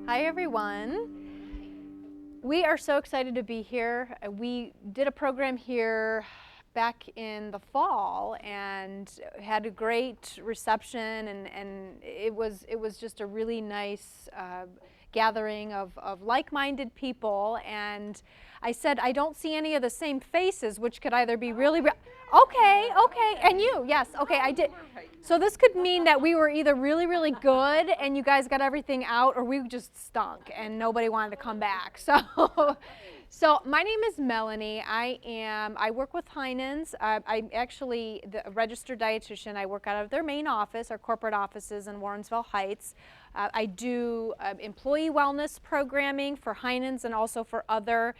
Hi everyone. We are so excited to be here. We did a program here back in the fall and had a great reception, and it was just a really nice gathering of like-minded people. And I said, I don't see any of the same faces, which could either be really okay, and you, yes, okay, I did. So this could mean that we were either really, really good and you guys got everything out, or we just stunk and nobody wanted to come back. So my name is Melanie. I work with Heinen's. I'm actually a registered dietitian. I work out of their main office, our corporate offices in Warrensville Heights. I do employee wellness programming for Heinen's and also for other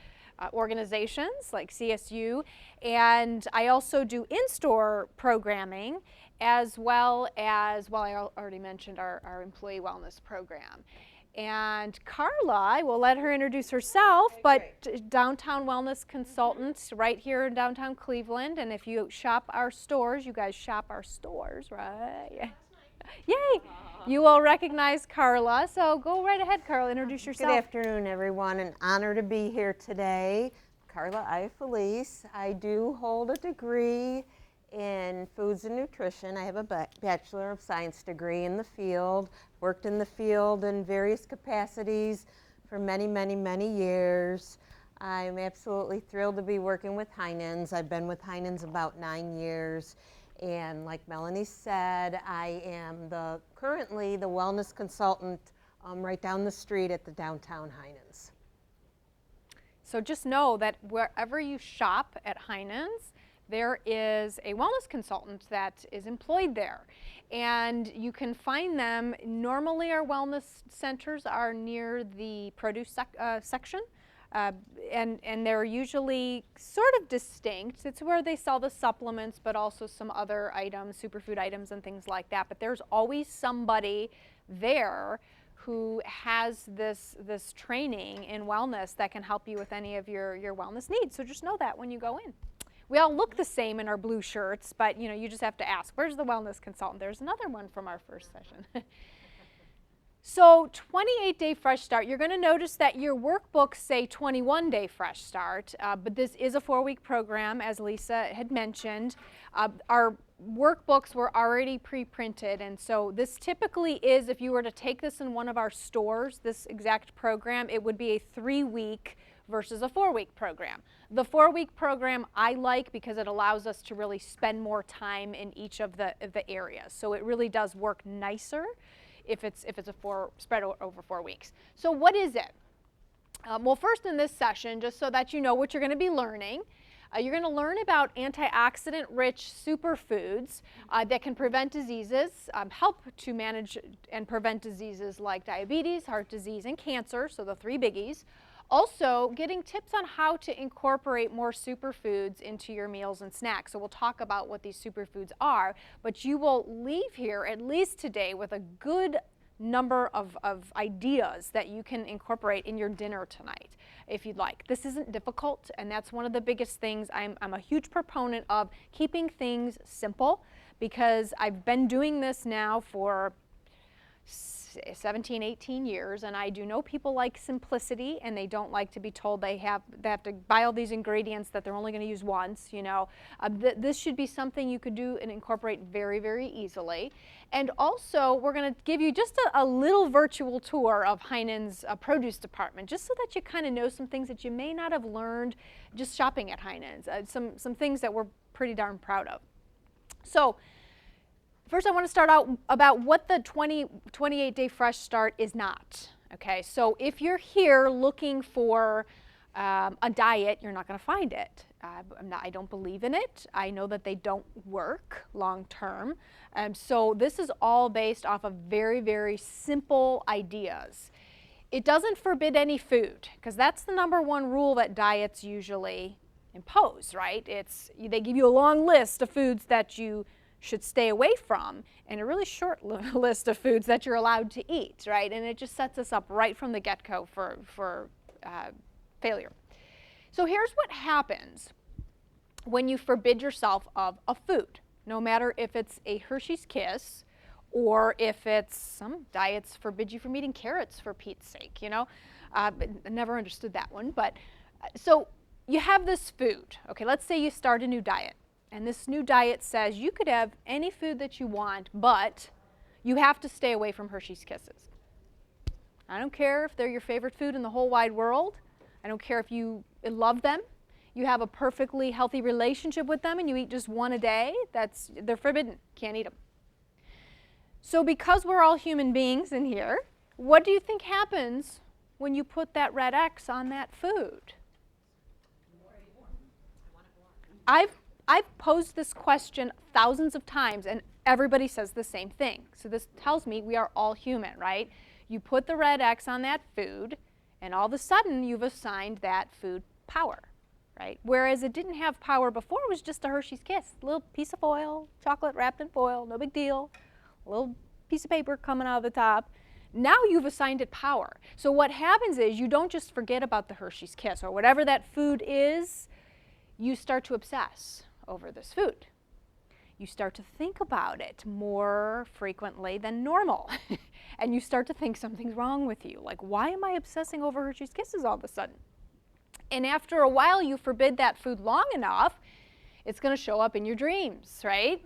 organizations like CSU, and I also do in-store programming as well as, well, I already mentioned our employee wellness program. And Carla, I will let her introduce herself, but downtown wellness consultant right here in downtown Cleveland. And if you shop our stores, you guys shop our stores, right? Yay! You will recognize Carla, so go right ahead, Carla, introduce yourself. Good afternoon, everyone. An honor to be here today. Carla Iafalise. I do hold a degree in foods and nutrition. I have a Bachelor of Science degree in the field, worked in the field in various capacities for many, many, many years. I'm absolutely thrilled to be working with Heinen's. I've been with Heinen's about 9 years. And like Melanie said, I am currently the wellness consultant right down the street at the downtown Heinen's. So just know that wherever you shop at Heinen's, there is a wellness consultant that is employed there. And you can find them. Normally our wellness centers are near the produce section. And they're usually sort of distinct. It's where they sell the supplements, but also some other items, superfood items and things like that. But there's always somebody there who has this training in wellness that can help you with any of your wellness needs. So just know that when you go in. We all look the same in our blue shirts, but you just have to ask, where's the wellness consultant? There's another one from our first session. So 28-day fresh start, you're going to notice that your workbooks say 21-day fresh start, but this is a 4-week program, as Lisa had mentioned. Our workbooks were already pre-printed, and so this typically is, if you were to take this in one of our stores, this exact program, it would be a 3-week versus a 4-week program. The 4-week program I like because it allows us to really spend more time in each of the areas. So it really does work nicer if it's spread over 4 weeks. So what is it? Well, first in this session, just so that you know what you're going to be learning, you're going to learn about antioxidant-rich superfoods that can prevent diseases, help to manage and prevent diseases like diabetes, heart disease, and cancer, so the 3 biggies. Also, getting tips on how to incorporate more superfoods into your meals and snacks. So we'll talk about what these superfoods are, but you will leave here, at least today, with a good number of ideas that you can incorporate in your dinner tonight, if you'd like. This isn't difficult, and that's one of the biggest things. I'm a huge proponent of keeping things simple, because I've been doing this now for 17, 18 years, and I do know people like simplicity, and they don't like to be told they have to buy all these ingredients that they're only going to use once. This should be something you could do and incorporate very, very easily. And also, we're going to give you just a little virtual tour of Heinen's produce department, just so that you kind of know some things that you may not have learned just shopping at Heinen's. Some things that we're pretty darn proud of. So first, I want to start out about what the 28-day fresh start is not. Okay, so if you're here looking for a diet, you're not going to find it. I don't believe in it. I know that they don't work long term. So this is all based off of very, very simple ideas. It doesn't forbid any food, because that's the #1 rule that diets usually impose, right? They give you a long list of foods that you should stay away from, and a really short list of foods that you're allowed to eat, right? And it just sets us up right from the get-go for failure. So here's what happens when you forbid yourself of a food, no matter if it's a Hershey's Kiss Or if it's some diets forbid you from eating carrots for Pete's sake, you know. I never understood that one. But so you have this food. Okay, let's say you start a new diet. And this new diet says you could have any food that you want, but you have to stay away from Hershey's Kisses. I don't care if they're your favorite food in the whole wide world. I don't care if you love them. You have a perfectly healthy relationship with them and you eat just one a day. They're forbidden. Can't eat them. So because we're all human beings in here, what do you think happens when you put that red X on that food? I've posed this question thousands of times and everybody says the same thing. So this tells me we are all human, right? You put the red X on that food and all of a sudden you've assigned that food power, right? Whereas it didn't have power before, it was just a Hershey's Kiss. A little piece of foil, chocolate wrapped in foil, no big deal. A little piece of paper coming out of the top. Now you've assigned it power. So what happens is you don't just forget about the Hershey's Kiss or whatever that food is, you start to obsess over this food. You start to think about it more frequently than normal. And you start to think something's wrong with you. Like, why am I obsessing over Hershey's Kisses all of a sudden? And after a while, you forbid that food long enough, it's going to show up in your dreams, right?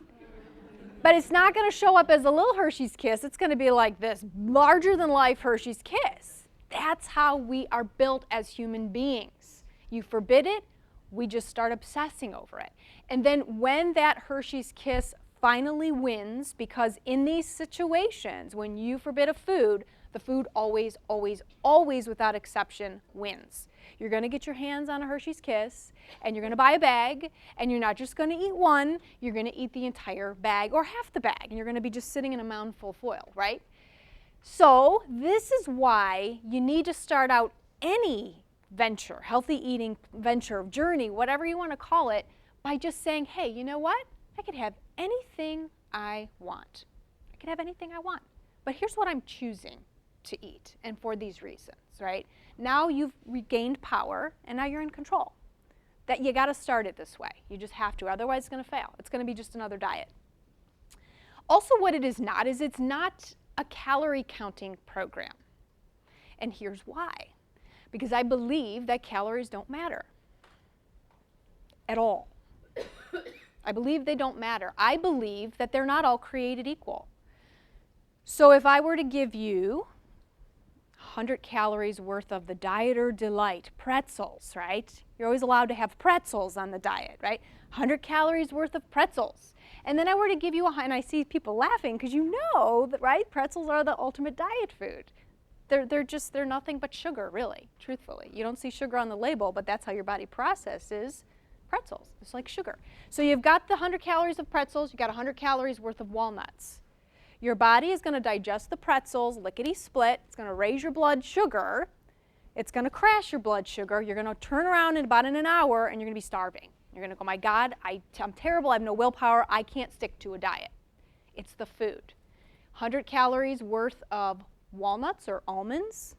But it's not going to show up as a little Hershey's Kiss. It's going to be like this larger-than-life Hershey's Kiss. That's how we are built as human beings. You forbid it, we just start obsessing over it. And then when that Hershey's Kiss finally wins, because in these situations, when you forbid a food, the food always, always, always, without exception, wins. You're going to get your hands on a Hershey's Kiss, and you're going to buy a bag, and you're not just going to eat one, you're going to eat the entire bag or half the bag, and you're going to be just sitting in a mountain full of foil, right? So this is why you need to start out any venture, healthy eating venture, journey, whatever you want to call it, by just saying, hey, you know what? I could have anything I want. I could have anything I want. But here's what I'm choosing to eat, and for these reasons, right? Now you've regained power, and now you're in control. That you got to start it this way. You just have to, otherwise it's going to fail. It's going to be just another diet. Also, what it is not is it's not a calorie counting program. And here's why. Because I believe that calories don't matter at all. I believe they don't matter. I believe that they're not all created equal. So if I were to give you 100 calories worth of the Dieter Delight pretzels, right? You're always allowed to have pretzels on the diet, right? 100 calories worth of pretzels. And then I were to give you, and I see people laughing because you know that, right? Pretzels are the ultimate diet food. They're nothing but sugar, really, truthfully. You don't see sugar on the label, but that's how your body processes pretzels. It's like sugar. So you've got the 100 calories of pretzels, you've got 100 calories worth of walnuts. Your body is going to digest the pretzels, lickety-split. It's going to raise your blood sugar. It's going to crash your blood sugar. You're going to turn around in about an hour, and you're going to be starving. You're going to go, my God, I'm terrible. I have no willpower. I can't stick to a diet. It's the food. 100 calories worth of walnuts or almonds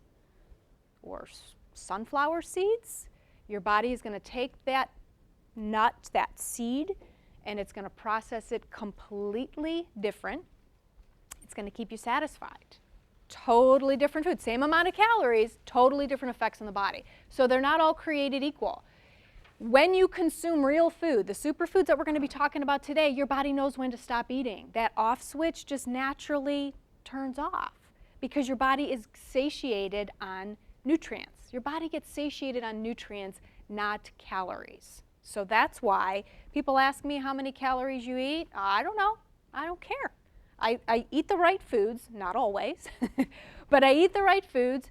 or sunflower seeds. Your body is going to take that nut, that seed, and it's going to process it completely different. It's going to keep you satisfied. Totally different food. Same amount of calories, totally different effects on the body. So they're not all created equal. When you consume real food, the superfoods that we're going to be talking about today, your body knows when to stop eating. That off switch just naturally turns off because your body is satiated on nutrients. Your body gets satiated on nutrients, not calories. So that's why people ask me how many calories you eat. I don't know. I don't care. I eat the right foods, not always, but I eat the right foods,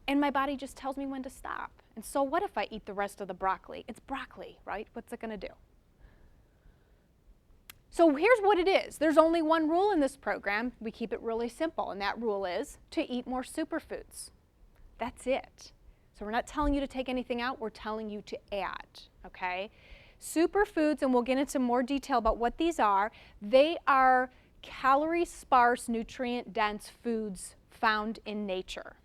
and my body just tells me when to stop. And so what if I eat the rest of the broccoli? It's broccoli, right? What's it going to do? So here's what it is. There's only one rule in this program. We keep it really simple, and that rule is to eat more superfoods. That's it. So we're not telling you to take anything out. We're telling you to add, okay? Superfoods, and we'll get into more detail about what these are, they are calorie-sparse, nutrient-dense foods found in nature.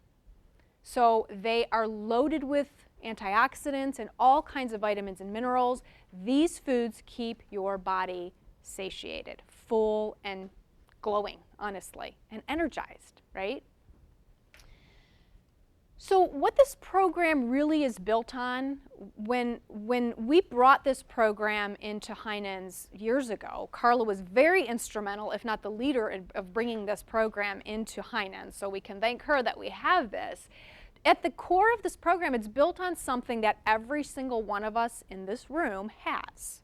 So they are loaded with antioxidants and all kinds of vitamins and minerals. These foods keep your body satiated, full and glowing, honestly, and energized, right? So what this program really is built on, when we brought this program into Heinen's years ago, Carla was very instrumental, if not the leader, of bringing this program into Heinen. So we can thank her that we have this. At the core of this program, it's built on something that every single one of us in this room has.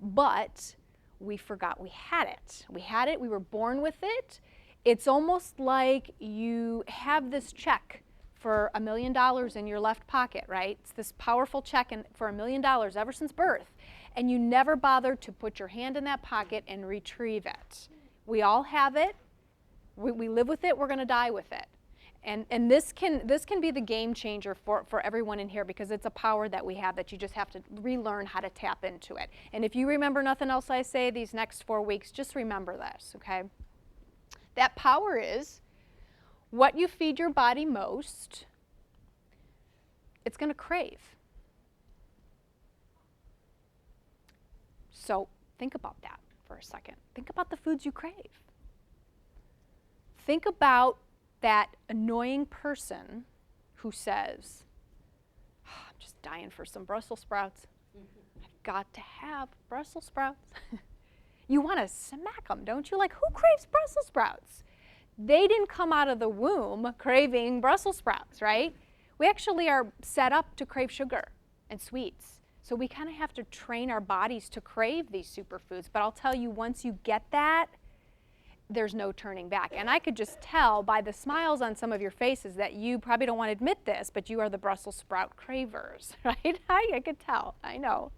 But we forgot we had it. We had it, we were born with it. It's almost like you have this check for $1 million in your left pocket, right? It's this powerful check for $1 million ever since birth. And you never bothered to put your hand in that pocket and retrieve it. We all have it. We live with it. We're going to die with it. And this can be the game changer for everyone in here, because it's a power that we have that you just have to relearn how to tap into it. And if you remember nothing else I say these next 4 weeks, just remember this, okay? That power is what you feed your body most, it's going to crave. So think about that for a second. Think about the foods you crave. Think about that annoying person who says, oh, I'm just dying for some Brussels sprouts. I've got to have Brussels sprouts. You want to smack them, don't you? Like, who craves Brussels sprouts? They didn't come out of the womb craving Brussels sprouts, right? We actually are set up to crave sugar and sweets. So we kind of have to train our bodies to crave these superfoods. But I'll tell you, once you get that, there's no turning back. And I could just tell by the smiles on some of your faces that you probably don't want to admit this, but you are the Brussels sprout cravers, right? I could tell, I know.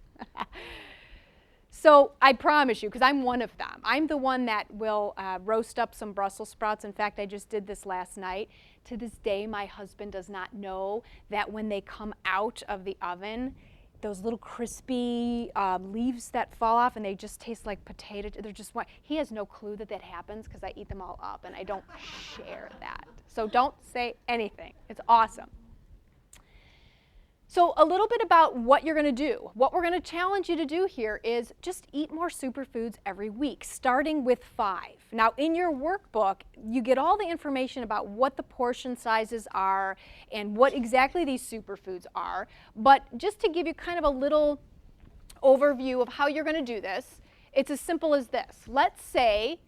So I promise you, because I'm one of them, I'm the one that will roast up some Brussels sprouts. In fact, I just did this last night. To this day, my husband does not know that when they come out of the oven, those little crispy leaves that fall off and they just taste like potato. They're just, he has no clue that that happens because I eat them all up and I don't share that. So don't say anything. It's awesome. So a little bit about what you're going to do. What we're going to challenge you to do here is just eat more superfoods every week, starting with 5. Now, in your workbook, you get all the information about what the portion sizes are and what exactly these superfoods are. But just to give you kind of a little overview of how you're going to do this, it's as simple as this. Let's say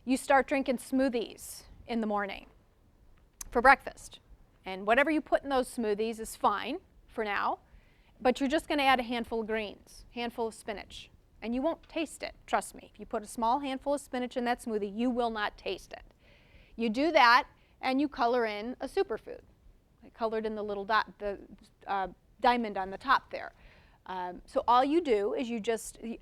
you start drinking smoothies in the morning for breakfast. And whatever you put in those smoothies is fine for now, but you're just going to add a handful of greens, handful of spinach, and you won't taste it. Trust me. If you put a small handful of spinach in that smoothie, you will not taste it. You do that, and you color in a superfood. I colored in the little dot, the diamond on the top there. So all you do is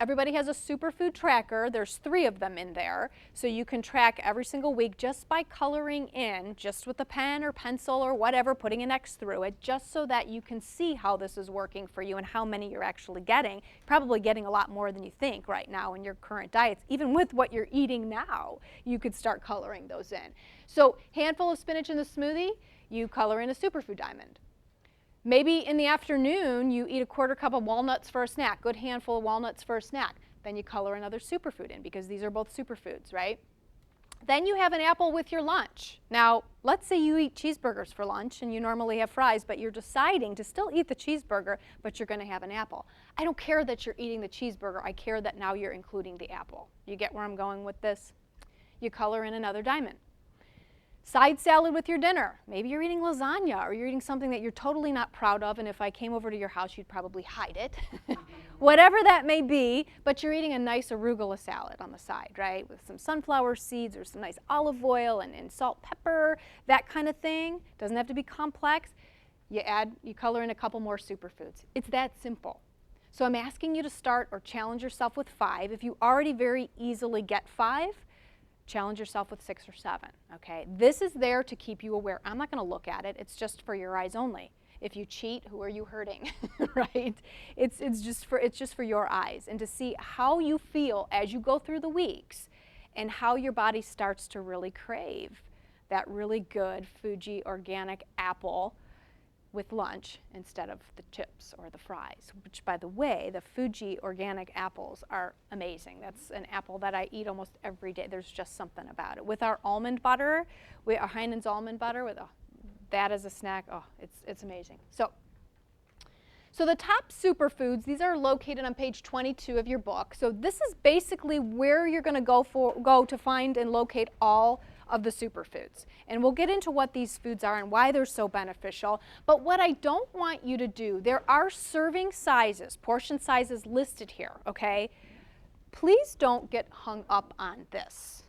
everybody has a superfood tracker. There's 3 of them in there. So you can track every single week just by coloring in, just with a pen or pencil or whatever, putting an X through it, just so that you can see how this is working for you and how many you're actually getting. Probably getting a lot more than you think right now in your current diets. Even with what you're eating now, you could start coloring those in. So handful of spinach in the smoothie, you color in a superfood diamond. Maybe in the afternoon, you eat a 1/4 cup of walnuts for a snack, good handful of walnuts for a snack. Then you color another superfood in, because these are both superfoods, right? Then you have an apple with your lunch. Now, let's say you eat cheeseburgers for lunch and you normally have fries, but you're deciding to still eat the cheeseburger, but you're going to have an apple. I don't care that you're eating the cheeseburger. I care that now you're including the apple. You get where I'm going with this? You color in another diamond. Side salad with your dinner. Maybe you're eating lasagna or you're eating something that you're totally not proud of, and if I came over to your house, you'd probably hide it. Whatever that may be, but you're eating a nice arugula salad on the side, right? With some sunflower seeds or some nice olive oil and salt, pepper, that kind of thing. Doesn't have to be complex. You color in a couple more superfoods. It's that simple. So I'm asking you to start or challenge yourself with 5. If you already very easily get 5, challenge yourself with 6 or 7, okay? This is there to keep you aware. I'm not going to look at it. It's just for your eyes only. If you cheat, who are you hurting, right? It's just for your eyes, and to see how you feel as you go through the weeks and how your body starts to really crave that really good Fuji organic apple with lunch instead of the chips or the fries, which, by the way, the Fuji organic apples are amazing. That's an apple that I eat almost every day. There's just something about it. With our almond butter, our Heinen's almond butter, with that as a snack, oh, it's amazing. So the top superfoods, these are located on page 22 of your book. So this is basically where you're going to go to find and locate all of the superfoods. And we'll get into what these foods are and why they're so beneficial. But what I don't want you to do, there are serving sizes, portion sizes listed here, okay? Please don't get hung up on this.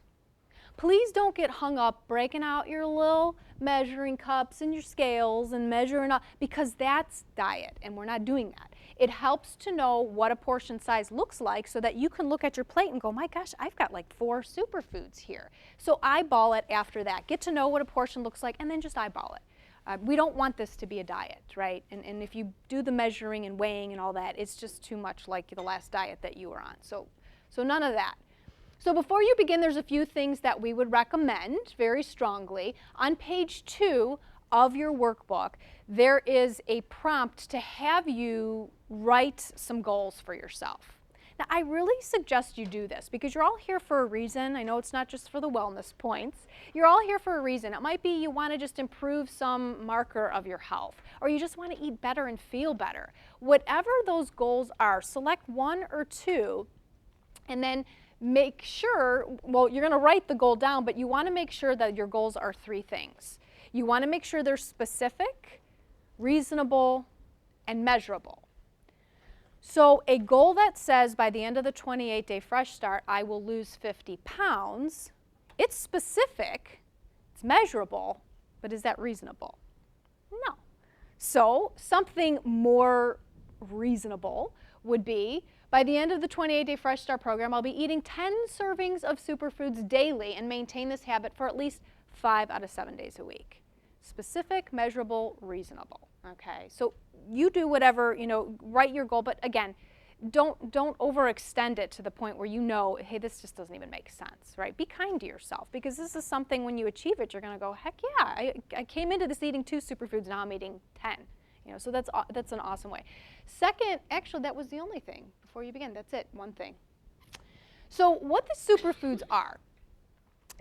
Please don't get hung up breaking out your little measuring cups and your scales and measuring up, because that's diet, and we're not doing that. It helps to know what a portion size looks like so that you can look at your plate and go, my gosh, I've got like 4 superfoods here. So eyeball it after that. Get to know what a portion looks like, and then just eyeball it. We don't want this to be a diet, right? And if you do the measuring and weighing and all that, it's just too much like the last diet that you were on. So none of that. So before you begin, there's a few things that we would recommend very strongly. On page 2 of your workbook, there is a prompt to have you write some goals for yourself. Now, I really suggest you do this because you're all here for a reason. I know it's not just for the wellness points. You're all here for a reason. It might be you want to just improve some marker of your health, or you just want to eat better and feel better. Whatever those goals are, select 1 or 2, and then make sure, well, you're going to write the goal down, but you want to make sure that your goals are 3 things. You want to make sure they're specific, reasonable, and measurable. So a goal that says by the end of the 28-day Fresh Start, I will lose 50 pounds, it's specific, it's measurable, but is that reasonable? No. So something more reasonable would be, by the end of the 28-day Fresh Start program, I'll be eating 10 servings of superfoods daily and maintain this habit for at least 5 out of 7 days a week. Specific, measurable, reasonable. Okay, so you do whatever, write your goal, but again, don't overextend it to the point where hey, this just doesn't even make sense, right? Be kind to yourself, because this is something, when you achieve it, you're going to go, heck yeah, I came into this eating 2 superfoods, now I'm eating 10. So that's an awesome way. Second, actually, that was the only thing before you begin. That's it, one thing. So what the superfoods are,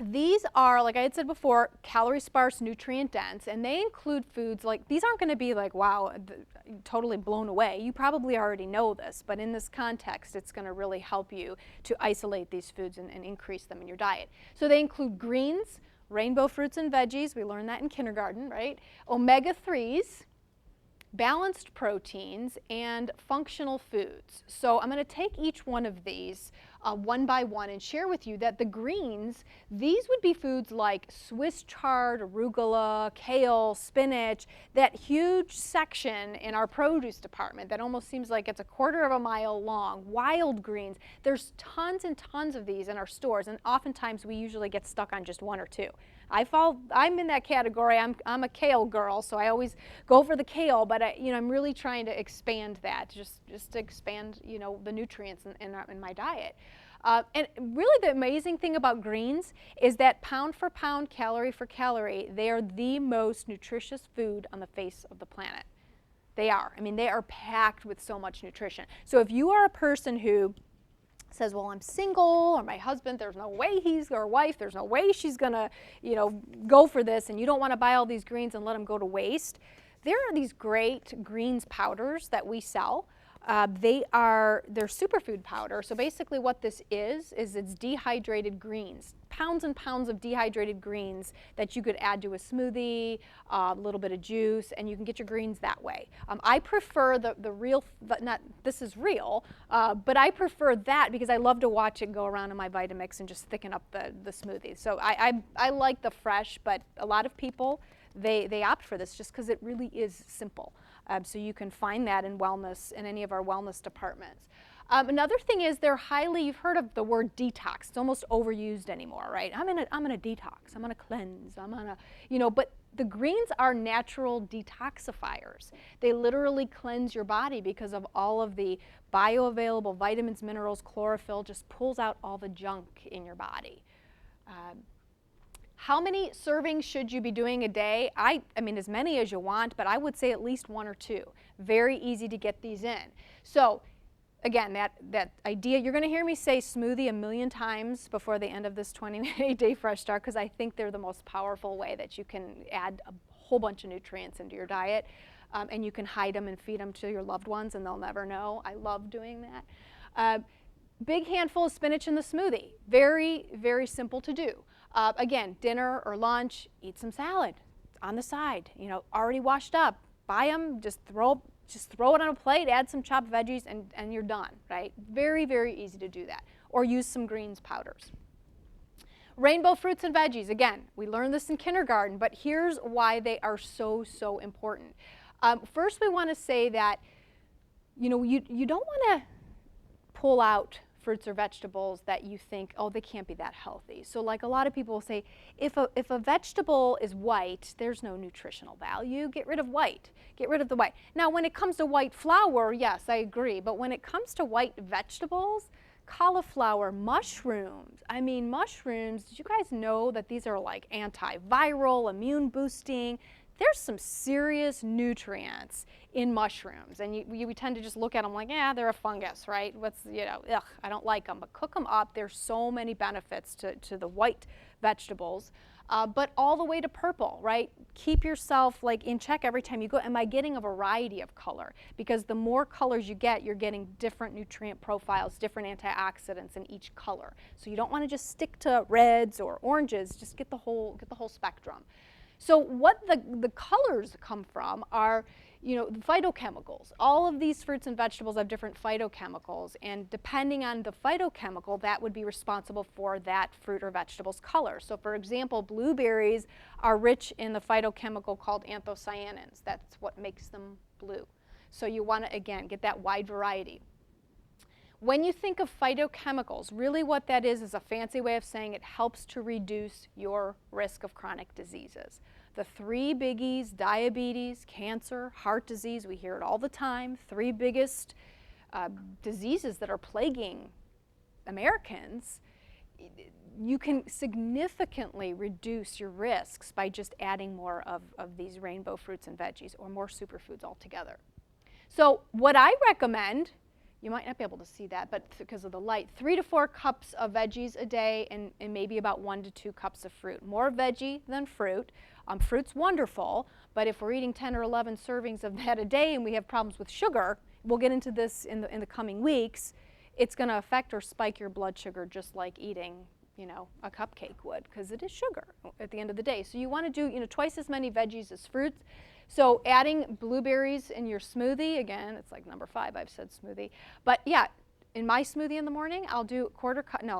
these are, like I had said before, calorie sparse, nutrient dense, and they include foods like, these aren't going to be like, wow, totally blown away. You probably already know this, but in this context, it's going to really help you to isolate these foods and increase them in your diet. So they include greens, rainbow fruits and veggies, we learned that in kindergarten, right? Omega-3s, balanced proteins, and functional foods. So I'm going to take each one of these one by one and share with you that the greens, these would be foods like Swiss chard, arugula, kale, spinach, that huge section in our produce department that almost seems like it's a quarter of a mile long, wild greens. There's tons and tons of these in our stores, and oftentimes we usually get stuck on just 1 or 2. I'm in that category. I'm a kale girl, so I always go for the kale, but I'm really trying to expand that, just to expand the nutrients in my diet. And really the amazing thing about greens is that pound for pound, calorie for calorie, they are the most nutritious food on the face of the planet. They are. I mean, they are packed with so much nutrition. So if you are a person who says, well, I'm single, or my husband, there's no way or wife, there's no way she's gonna, go for this, and you don't want to buy all these greens and let them go to waste, there are these great greens powders that we sell. They're superfood powder. So basically what this is it's dehydrated greens, pounds and pounds of dehydrated greens that you could add to a smoothie, a little bit of juice, and you can get your greens that way. I prefer the real, this is real, but I prefer that because I love to watch it go around in my Vitamix and just thicken up the smoothie. So I like the fresh, but a lot of people, they opt for this just because it really is simple. So you can find that in wellness, in any of our wellness departments. Another thing is you've heard of the word detox. It's almost overused anymore, right? I'm gonna detox, I'm gonna cleanse, but the greens are natural detoxifiers. They literally cleanse your body because of all of the bioavailable vitamins, minerals, chlorophyll, just pulls out all the junk in your body. How many servings should you be doing a day? I mean, as many as you want, but I would say at least 1 or 2. Very easy to get these in. So again, that idea, you're going to hear me say smoothie a million times before the end of this 28-day fresh start, because I think they're the most powerful way that you can add a whole bunch of nutrients into your diet, and you can hide them and feed them to your loved ones and they'll never know. I love doing that. Big handful of spinach in the smoothie. Very, very simple to do. Again, dinner or lunch, eat some salad on the side, you know, already washed up. Buy them, just throw it on a plate, add some chopped veggies, and you're done, right? Very, very easy to do that. Or use some greens powders. Rainbow fruits and veggies. Again, we learned this in kindergarten, but here's why they are so, so important. First, we want to say that, you know, you don't want to pull out fruits or vegetables that you think, oh, they can't be that healthy. So like a lot of people will say, if a vegetable is white, there's no nutritional value. Get rid of white. Get rid of the white. Now, when it comes to white flour, yes, I agree. But when it comes to white vegetables, cauliflower, mushrooms. I mean, mushrooms, did you guys know that these are like antiviral, immune boosting? There's some serious nutrients in mushrooms, and we tend to just look at them like, yeah, they're a fungus, right? What's, you know, ugh, I don't like them. But cook them up. There's so many benefits to the white vegetables, but all the way to purple, right? Keep yourself like in check every time you go. Am I getting a variety of color? Because the more colors you get, you're getting different nutrient profiles, different antioxidants in each color. So you don't want to just stick to reds or oranges. Just get the whole spectrum. So what the colors come from are, you know, the phytochemicals. All of these fruits and vegetables have different phytochemicals, and depending on the phytochemical, that would be responsible for that fruit or vegetable's color. So for example, blueberries are rich in the phytochemical called anthocyanins. That's what makes them blue. So you want to, again, get that wide variety. When you think of phytochemicals, really what that is a fancy way of saying it helps to reduce your risk of chronic diseases. The 3 biggies, diabetes, cancer, heart disease, we hear it all the time, 3 biggest diseases that are plaguing Americans, you can significantly reduce your risks by just adding more of these rainbow fruits and veggies or more superfoods altogether. So what I recommend, you might not be able to see that, but because of the light, 3 to 4 cups of veggies a day and maybe about 1 to 2 cups of fruit. More veggie than fruit. Fruit's wonderful, but if we're eating 10 or 11 servings of that a day and we have problems with sugar, we'll get into this in the coming weeks, it's going to affect or spike your blood sugar just like eating, you know, a cupcake would, because it is sugar at the end of the day. So you want to do, you know, twice as many veggies as fruits. So adding blueberries in your smoothie, again, it's like number 5, I've said smoothie. But yeah, in my smoothie in the morning, I'll do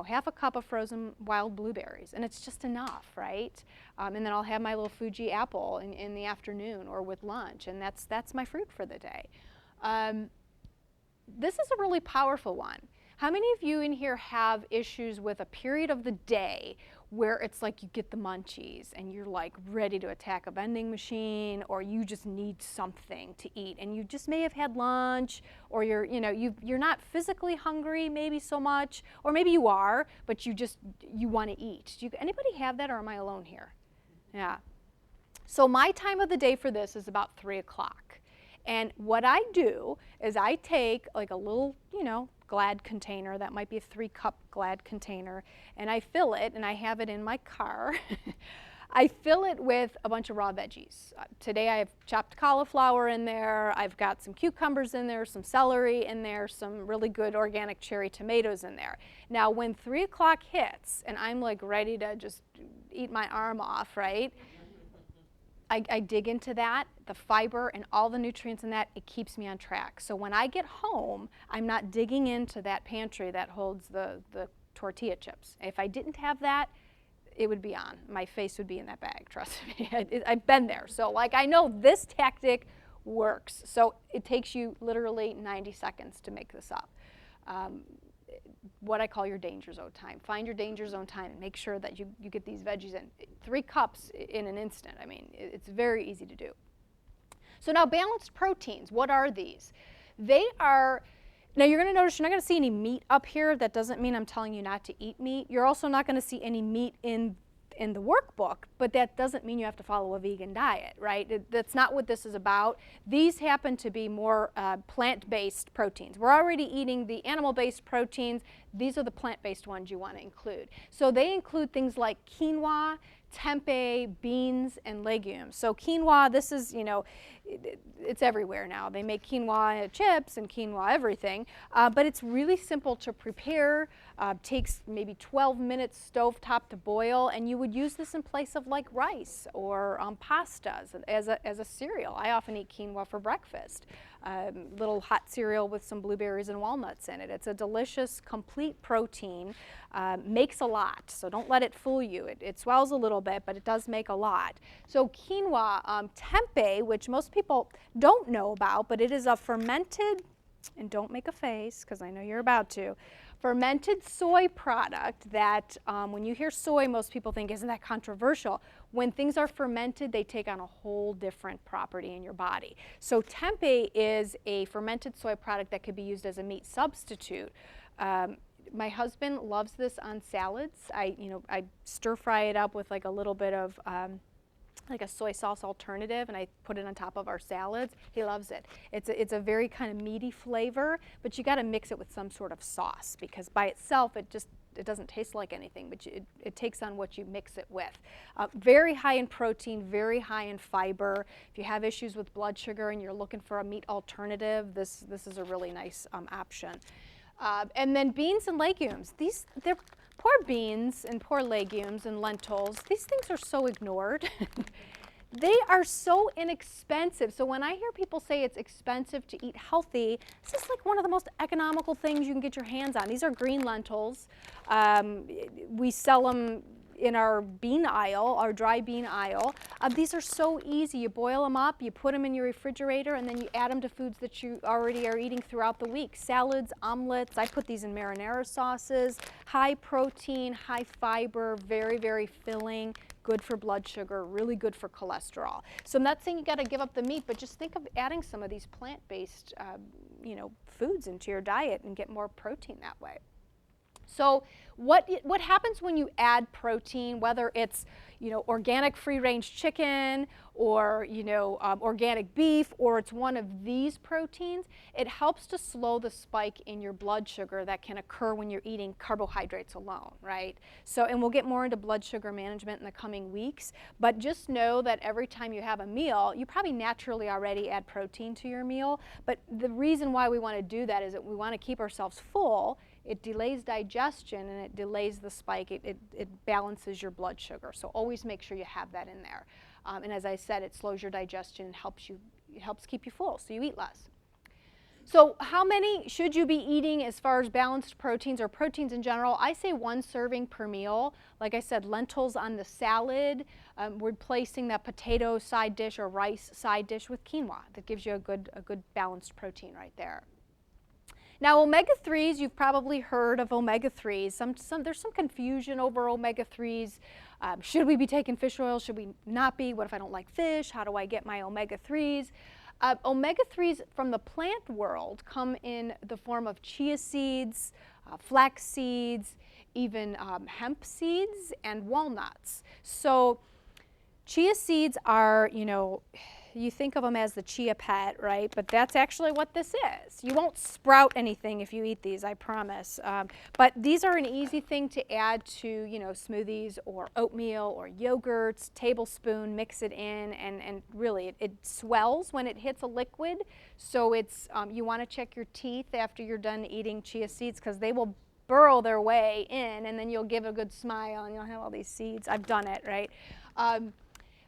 half a cup of frozen wild blueberries. And it's just enough, right? And then I'll have my little Fuji apple in the afternoon or with lunch. And that's my fruit for the day. This is a really powerful one. How many of you in here have issues with a period of the day where it's like you get the munchies and you're like ready to attack a vending machine, or you just need something to eat and you just may have had lunch, or you're not physically hungry maybe so much, or maybe you are, but you want to eat. Anybody have that, or am I alone here? Yeah. So my time of the day for this is about 3 o'clock. And what I do is I take like a little, Glad container, that might be a 3-cup Glad container, and I fill it, and I have it in my car. I fill it with a bunch of raw veggies. Today I have chopped cauliflower in there, I've got some cucumbers in there, some celery in there, some really good organic cherry tomatoes in there. Now when 3 o'clock hits and I'm like ready to just eat my arm off, right? I dig into that, the fiber and all the nutrients in that, it keeps me on track. So when I get home, I'm not digging into that pantry that holds the tortilla chips. If I didn't have that, it would be on. My face would be in that bag, trust me. I've been there. So like I know this tactic works. So it takes you literally 90 seconds to make this up. What I call your danger zone time. Find your danger zone time and make sure that you get these veggies in. 3 cups in an instant. I mean, it's very easy to do. So now balanced proteins, what are these? They are, now you're going to notice you're not going to see any meat up here. That doesn't mean I'm telling you not to eat meat. You're also not going to see any meat in in the workbook, but that doesn't mean you have to follow a vegan diet, right? That's not what this is about. These happen to be more plant-based proteins. We're already eating the animal-based proteins. These are the plant-based ones you want to include. So they include things like quinoa, tempeh, beans, and legumes. So quinoa, this is, you know, it's everywhere now. They make quinoa chips and quinoa everything, but it's really simple to prepare. Takes maybe 12 minutes stovetop to boil, and you would use this in place of like rice or pastas as a cereal. I often eat quinoa for breakfast. Little hot cereal with some blueberries and walnuts in it. It's a delicious, complete protein. Makes a lot, so don't let it fool you. It swells a little bit, but it does make a lot. So quinoa, tempeh, which most people don't know about, but it is a fermented, and don't make a face because I know you're about to, fermented soy product that when you hear soy, most people think, isn't that controversial? When things are fermented, they take on a whole different property in your body. So tempeh is a fermented soy product that could be used as a meat substitute. My husband loves this on salads. I stir fry it up with like a little bit of like a soy sauce alternative, and I put it on top of our salads. He loves it. It's a very kind of meaty flavor, but you got to mix it with some sort of sauce because by itself it doesn't taste like anything, but it takes on what you mix it with. Very high in protein, very high in fiber. If you have issues with blood sugar and you're looking for a meat alternative, this is a really nice option. And then beans and legumes. They're poor beans and poor legumes and lentils. These things are so ignored. They are so inexpensive. So when I hear people say it's expensive to eat healthy, this is like one of the most economical things you can get your hands on. These are green lentils. We sell them in our bean aisle, our dry bean aisle. These are so easy. You boil them up, you put them in your refrigerator, and then you add them to foods that you already are eating throughout the week. Salads, omelets, I put these in marinara sauces. High protein, high fiber, very, very filling, good for blood sugar, really good for cholesterol. So I'm not saying you got to give up the meat, but just think of adding some of these plant-based foods into your diet and get more protein that way. So what happens when you add protein, whether it's organic free-range chicken or organic beef, or it's one of these proteins, it helps to slow the spike in your blood sugar that can occur when you're eating carbohydrates alone, right? So, and we'll get more into blood sugar management in the coming weeks, but just know that every time you have a meal, you probably naturally already add protein to your meal, but the reason why we want to do that is that we want to keep ourselves full. It delays digestion and it delays the spike. It balances your blood sugar. So always make sure you have that in there. And as I said, it slows your digestion and helps keep you full, so you eat less. So how many should you be eating as far as balanced proteins or proteins in general? I say 1 serving per meal. Like I said, lentils on the salad, replacing that potato side dish or rice side dish with quinoa. That gives you a good balanced protein right there. Now, omega-3s, you've probably heard of omega-3s. There's some confusion over omega-3s. Should we be taking fish oil? Should we not be? What if I don't like fish? How do I get my omega-3s? Omega-3s from the plant world come in the form of chia seeds, flax seeds, even hemp seeds, and walnuts. So chia seeds are, you think of them as the chia pet, right? But that's actually what this is. You won't sprout anything if you eat these, I promise. But these are an easy thing to add to, smoothies or oatmeal or yogurts, tablespoon, mix it in, and really it swells when it hits a liquid. So it's, you want to check your teeth after you're done eating chia seeds because they will burrow their way in, and then you'll give a good smile and you'll have all these seeds. I've done it, right?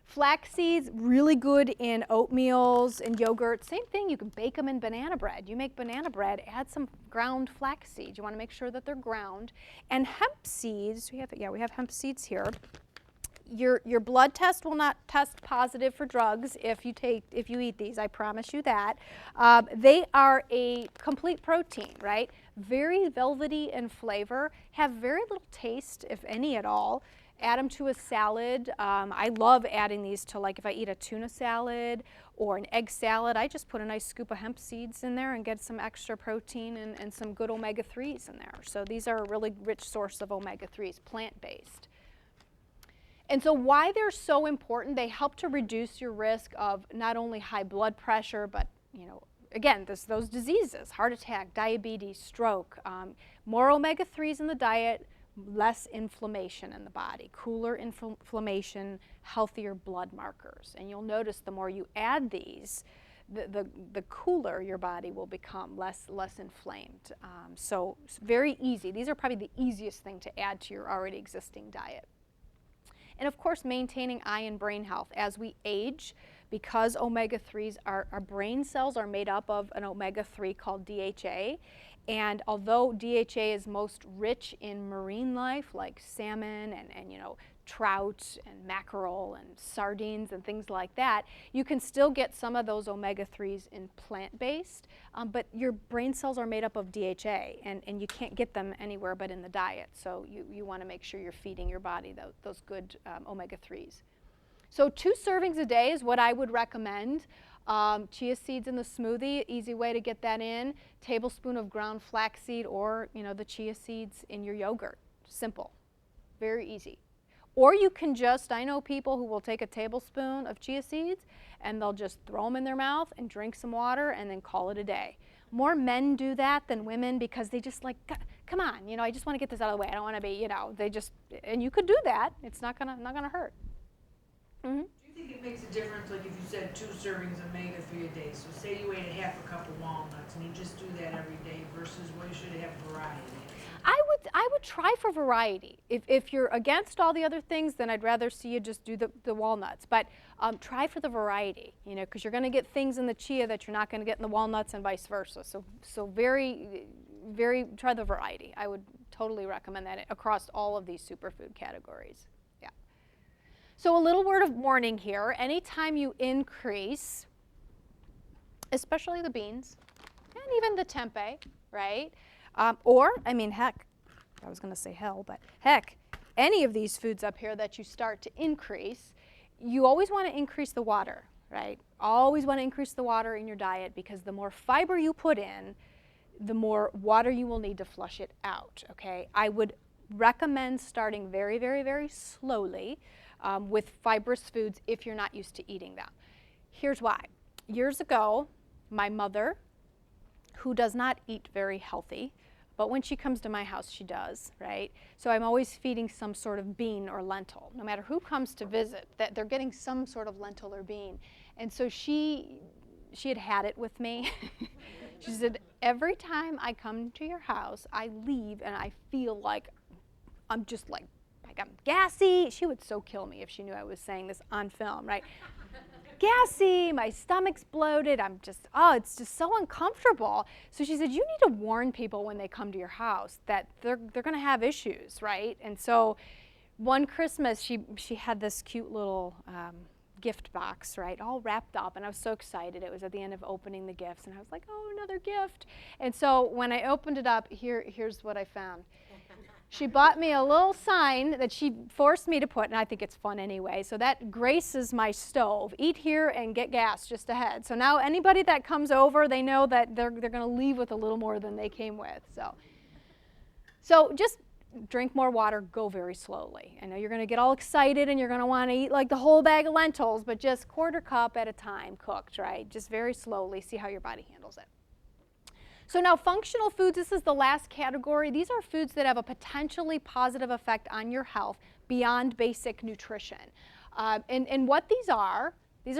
Flax seeds, really good in oatmeals and yogurt. Same thing, you can bake them in banana bread. You make banana bread, add some ground flax seeds. You want to make sure that they're ground. And hemp seeds, we have hemp seeds here. Your blood test will not test positive for drugs if you eat these, I promise you that. They are a complete protein, right? Very velvety in flavor, have very little taste, if any at all. Add them to a salad. I love adding these to, like, if I eat a tuna salad or an egg salad, I just put a nice scoop of hemp seeds in there and get some extra protein and some good omega-3s in there. So these are a really rich source of omega-3s, plant-based. And so why they're so important, they help to reduce your risk of not only high blood pressure, but again, those diseases, heart attack, diabetes, stroke, more omega-3s in the diet, less inflammation in the body, cooler inflammation, healthier blood markers. And you'll notice the more you add these, the cooler your body will become, less inflamed. So it's very easy. These are probably the easiest thing to add to your already existing diet. And of course, maintaining eye and brain health. As we age, because omega-3s, our brain cells are made up of an omega-3 called DHA. And although DHA is most rich in marine life, like salmon and trout and mackerel and sardines and things like that, you can still get some of those omega-3s in plant-based, but your brain cells are made up of DHA, and you can't get them anywhere but in the diet. So you want to make sure you're feeding your body those good omega-3s. So 2 servings a day is what I would recommend. Chia seeds in the smoothie, easy way to get that in. Tablespoon of ground flaxseed or the chia seeds in your yogurt. Simple, very easy. Or you can just, I know people who will take a tablespoon of chia seeds and they'll just throw them in their mouth and drink some water and then call it a day. More men do that than women because they just like, come on, I just want to get this out of the way. I don't want to be, they just, and you could do that. It's not gonna hurt. Mm-hmm. Do you think it makes a difference, like if you said 2 servings of omega-3 a day, so say you ate a half a cup of walnuts and you just do that every day versus what you should have variety? I would try for variety. If you're against all the other things, then I'd rather see you just do the walnuts. But try for the variety, because you're going to get things in the chia that you're not going to get in the walnuts and vice versa. So very, very, try the variety. I would totally recommend that across all of these superfood categories. Yeah. So a little word of warning here. Anytime you increase, especially the beans and even the tempeh, right? Heck, I was going to say hell, but heck, any of these foods up here that you start to increase, you always want to increase the water, right? Always want to increase the water in your diet because the more fiber you put in, the more water you will need to flush it out, okay? I would recommend starting very, very, very slowly with fibrous foods if you're not used to eating them. Here's why. Years ago, my mother, who does not eat very healthy, but when she comes to my house, she does, right? So I'm always feeding some sort of bean or lentil. No matter who comes to visit, that they're getting some sort of lentil or bean. And so she had it with me. She said, every time I come to your house, I leave and I feel like I'm just like I'm gassy. She would so kill me if she knew I was saying this on film, right? Gassy, my stomach's bloated, it's just so uncomfortable. So she said, you need to warn people when they come to your house that they're going to have issues, right? And so one Christmas, she had this cute little gift box, right, all wrapped up, and I was so excited. It was at the end of opening the gifts, and I was like, oh, another gift. And so when I opened it up, here's what I found. She bought me a little sign that she forced me to put, and I think it's fun anyway, so that graces my stove. Eat here and get gas just ahead. So now anybody that comes over, they know that they're going to leave with a little more than they came with. So just drink more water, go very slowly. I know you're going to get all excited and you're going to want to eat like the whole bag of lentils, but just quarter cup at a time cooked, right? Just very slowly, see how your body handles it. So now functional foods, this is the last category. These are foods that have a potentially positive effect on your health beyond basic nutrition. And what these are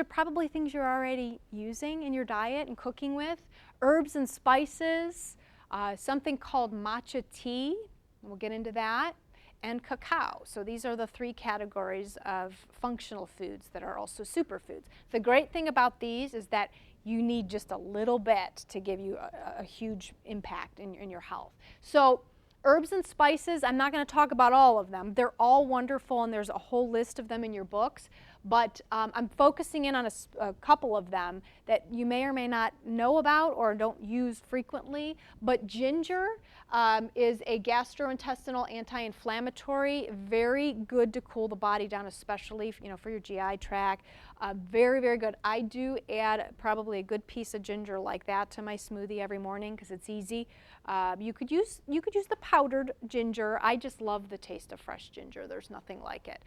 probably things you're already using in your diet and cooking with. Herbs and spices, something called matcha tea, we'll get into that, and cacao. So these are the 3 categories of functional foods that are also superfoods. The great thing about these is that you need just a little bit to give you a huge impact in your health. So herbs and spices, I'm not going to talk about all of them. They're all wonderful, and there's a whole list of them in your books. But I'm focusing in on a couple of them that you may or may not know about or don't use frequently. But ginger is a gastrointestinal anti-inflammatory, very good to cool the body down, especially for your GI tract. Very, very good. I do add probably a good piece of ginger like that to my smoothie every morning because it's easy. You could use the powdered ginger. I just love the taste of fresh ginger. There's nothing like it.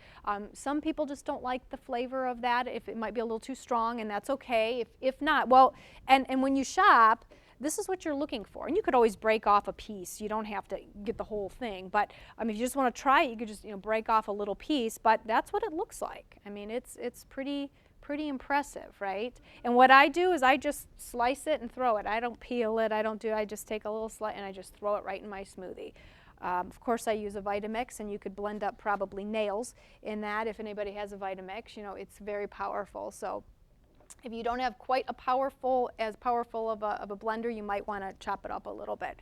Some people just don't like the flavor of that. If it might be a little too strong, and that's okay. If not, well, and when you shop, this is what you're looking for. And you could always break off a piece. You don't have to get the whole thing. But if you just want to try it, you could just break off a little piece. But that's what it looks like. I mean, it's pretty impressive, right? And what I do is I just slice it and throw it. I don't peel it. I just take a little slice and I just throw it right in my smoothie. Of course, I use a Vitamix, and you could blend up probably nails in that. If anybody has a Vitamix, it's very powerful. So if you don't have quite as powerful of a blender, you might want to chop it up a little bit.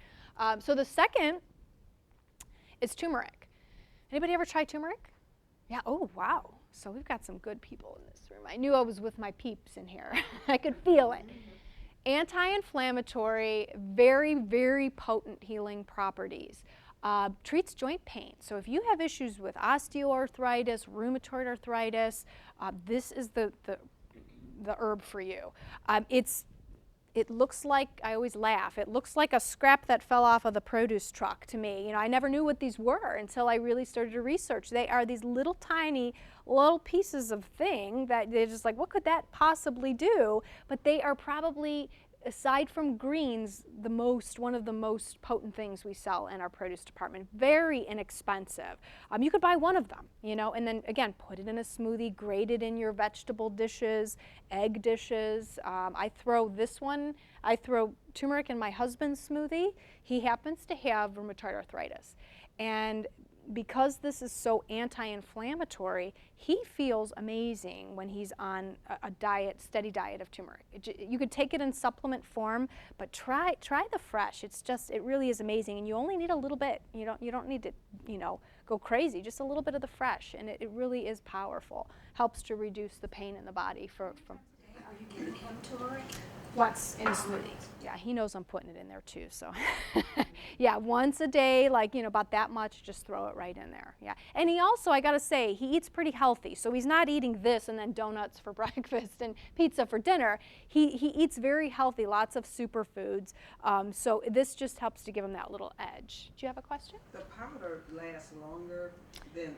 So the second is turmeric. Anybody ever try turmeric? Yeah, oh wow. So we've got some good people in this room. I knew I was with my peeps in here. I could feel it. Anti-inflammatory, very, very potent healing properties. Treats joint pain. So if you have issues with osteoarthritis, rheumatoid arthritis, this is the herb for you. It looks like, I always laugh, it looks like a scrap that fell off of the produce truck to me. I never knew what these were until I really started to research. They are these little tiny little pieces of thing that they're just like, what could that possibly do? But they are probably, aside from greens, one of the most potent things we sell in our produce department. Very inexpensive. You could buy one of them, and then again, put it in a smoothie, grate it in your vegetable dishes, egg dishes. I throw turmeric in my husband's smoothie. He happens to have rheumatoid arthritis. And because this is so anti-inflammatory, he feels amazing when he's on a steady diet of turmeric. You could take it in supplement form, but try the fresh. It really is amazing, and you only need a little bit. You don't need to, go crazy. Just a little bit of the fresh, and it really is powerful. Helps to reduce the pain in the body from. Are you giving him turmeric? Once in smoothies. Yeah, he knows I'm putting it in there too, so. Yeah, once a day, about that much, just throw it right in there. Yeah, and he also, I gotta say, he eats pretty healthy, so he's not eating this and then donuts for breakfast and pizza for dinner. He eats very healthy, lots of superfoods, so this just helps to give him that little edge. Do you have a question? The powder lasts longer than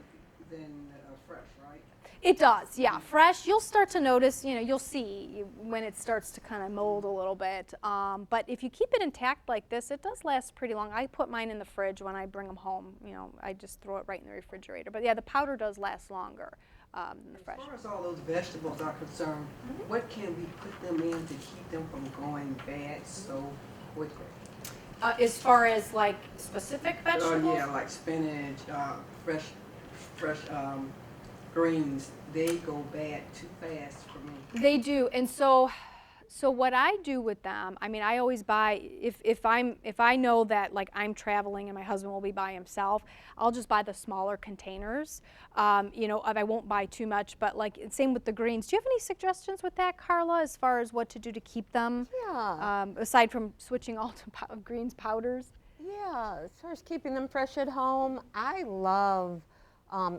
fresh, right? It does, yeah. Fresh, you'll start to notice, you'll see when it starts to kind of mold a little bit. But if you keep it intact like this, it does last pretty long. I put mine in the fridge when I bring them home. I just throw it right in the refrigerator. But yeah, the powder does last longer than the fresh. As far as all those vegetables are concerned, what can we put them in to keep them from going bad so quickly? As far as like specific vegetables? Yeah, like spinach, fresh greens, they go bad too fast for me. They do, and so what I do with them, I always buy, if I know that like I'm traveling and my husband will be by himself, I'll just buy the smaller containers. I won't buy too much, but like same with the greens. Do you have any suggestions with that, Carla, as far as what to do to keep them? Yeah. Aside from switching all to greens powders? Yeah, as far as keeping them fresh at home, I love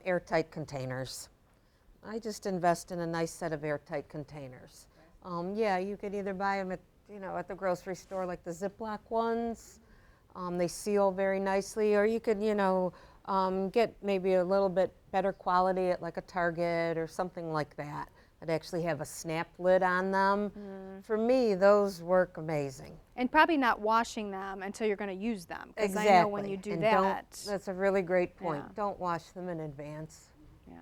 airtight containers. I just invest in a nice set of airtight containers. Yeah, you could either buy them at the grocery store, like the Ziploc ones. They seal very nicely, or you could get maybe a little bit better quality at like a Target or something like that actually have a snap lid on them. For me, those work amazing. And probably not washing them until you're going to use them, because Exactly. I know when you do that. That's a really great point. Yeah. Don't wash them in advance. Yeah.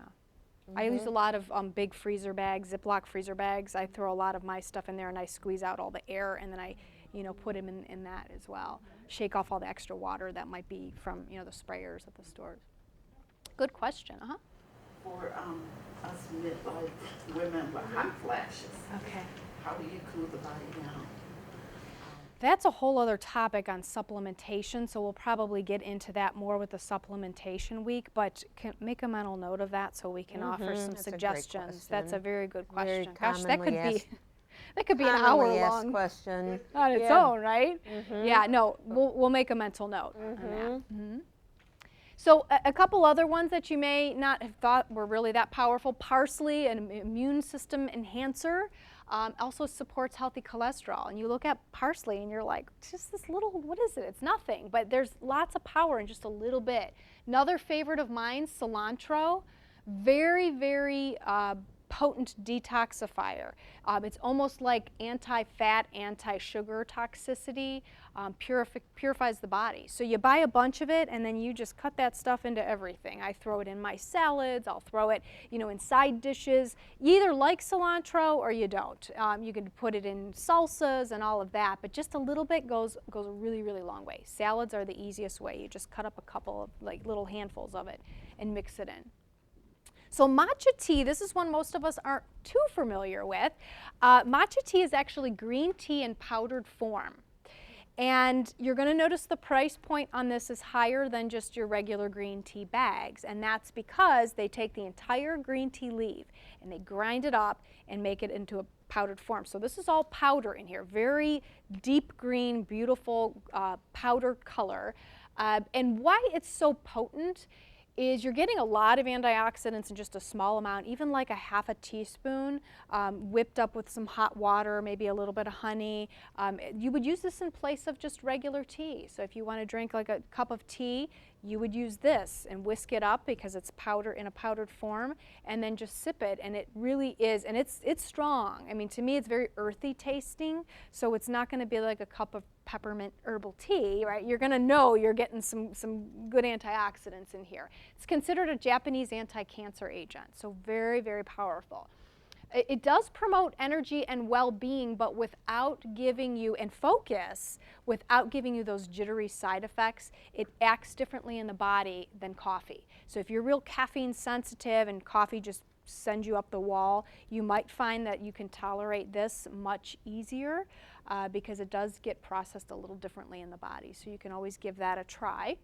I use a lot of big freezer bags, Ziploc freezer bags. I throw a lot of my stuff in there and I squeeze out all the air, and then I put them in that as well. Shake off all the extra water that might be from the sprayers at the stores. Good question. For us midlife women with hot flashes, Okay. how do you cool the body down? That's a whole other topic on supplementation, so we'll probably get into that more with the supplementation week, but make a mental note of that so we can offer some That's a great suggestions. That's a question. very good Very question. Gosh, that could commonly be that could be an hour Commonly asked long question. on its Yeah. own, right? Yeah, no, we'll make a mental note on that. Mm-hmm. So a couple other ones that you may not have thought were really that powerful. Parsley, an immune system enhancer. Also supports healthy cholesterol. And you look at parsley and you're like, just this little, what is it? It's nothing, but there's lots of power in just a little bit. Another favorite of mine, cilantro, very, very potent detoxifier. It's almost like anti-fat, anti-sugar toxicity, purifies the body. So you buy a bunch of it and then you just cut that stuff into everything. I throw it in my salads, I'll throw it, in side dishes. You either like cilantro or you don't. You can put it in salsas and all of that, but just a little bit goes a really, really long way. Salads are the easiest way. You just cut up a couple of like little handfuls of it and mix it in. So matcha tea, this is one most of us aren't too familiar with. Matcha tea is actually green tea in powdered form. And you're going to notice the price point on this is higher than just your regular green tea bags. And that's because they take the entire green tea leaf and they grind it up and make it into a powdered form. So this is all powder in here, very deep green, beautiful powder color. And why it's so potent is you're getting a lot of antioxidants in just a small amount, even like a half a teaspoon, whipped up with some hot water, maybe a little bit of honey. You would use this in place of just regular tea. So if you want to drink like a cup of tea, you would use this and whisk it up because it's powder in a powdered form, and then just sip it. And it really is, and it's strong. I mean, to me, it's very earthy tasting, so it's not going to be like a cup of peppermint herbal tea, right? You're going to know you're getting some good antioxidants in here. It's considered a Japanese anti-cancer agent, so very, very powerful. It does promote energy and well-being, but without giving you, and focus, without giving you those jittery side effects. It acts differently in the body than coffee. So if you're real caffeine sensitive and coffee just sends you up the wall, you might find that you can tolerate this much easier because it does get processed a little differently in the body. So you can always give that a try.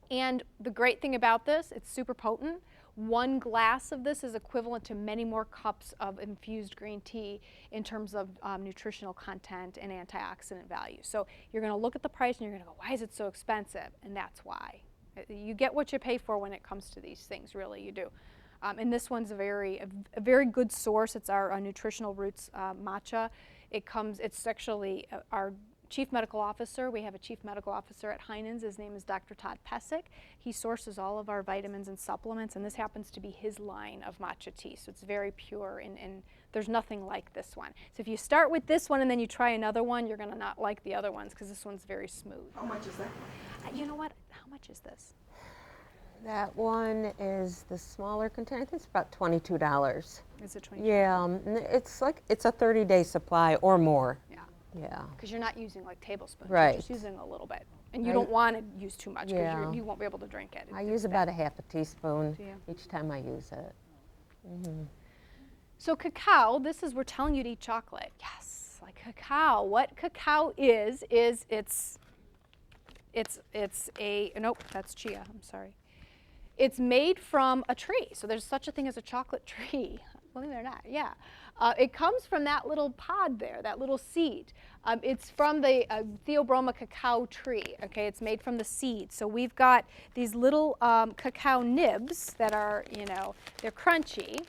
And the great thing about this, it's super potent. 1 glass of this is equivalent to many more cups of infused green tea in terms of nutritional content and antioxidant value. So you're going to look at the price and you're going to go, why is it so expensive? And that's why. You get what you pay for when it comes to these things, really, you do. And this one's a very good source. It's our Nutritional Roots matcha. It's actually our Chief Medical Officer. We have a Chief Medical Officer at Heinen's. His name is Dr. Todd Pesic. He sources all of our vitamins and supplements, and this happens to be his line of matcha tea. So it's very pure, and there's nothing like this one. So if you start with this one and then you try another one, you're going to not like the other ones because this one's very smooth. How much is that one? You know what? How much is this? That one is the smaller container. I think it's about $22. Is it $22? Yeah, it's a 30-day supply or more. Yeah. Yeah. Because you're not using like tablespoons. Right. You're just using a little bit. And you don't want to use too much because Yeah. you won't be able to drink it. I use about a half a teaspoon Do you? each time I use it. So cacao, we're telling you to eat chocolate. Yes, like cacao. What cacao is it's a, nope, that's chia, I'm sorry. It's made from a tree. So there's such a thing as a chocolate tree. Believe it or not, yeah. It comes from that little pod there, that little seed. It's from the Theobroma cacao tree, okay? It's made from the seed. So we've got these little cacao nibs that are, they're crunchy.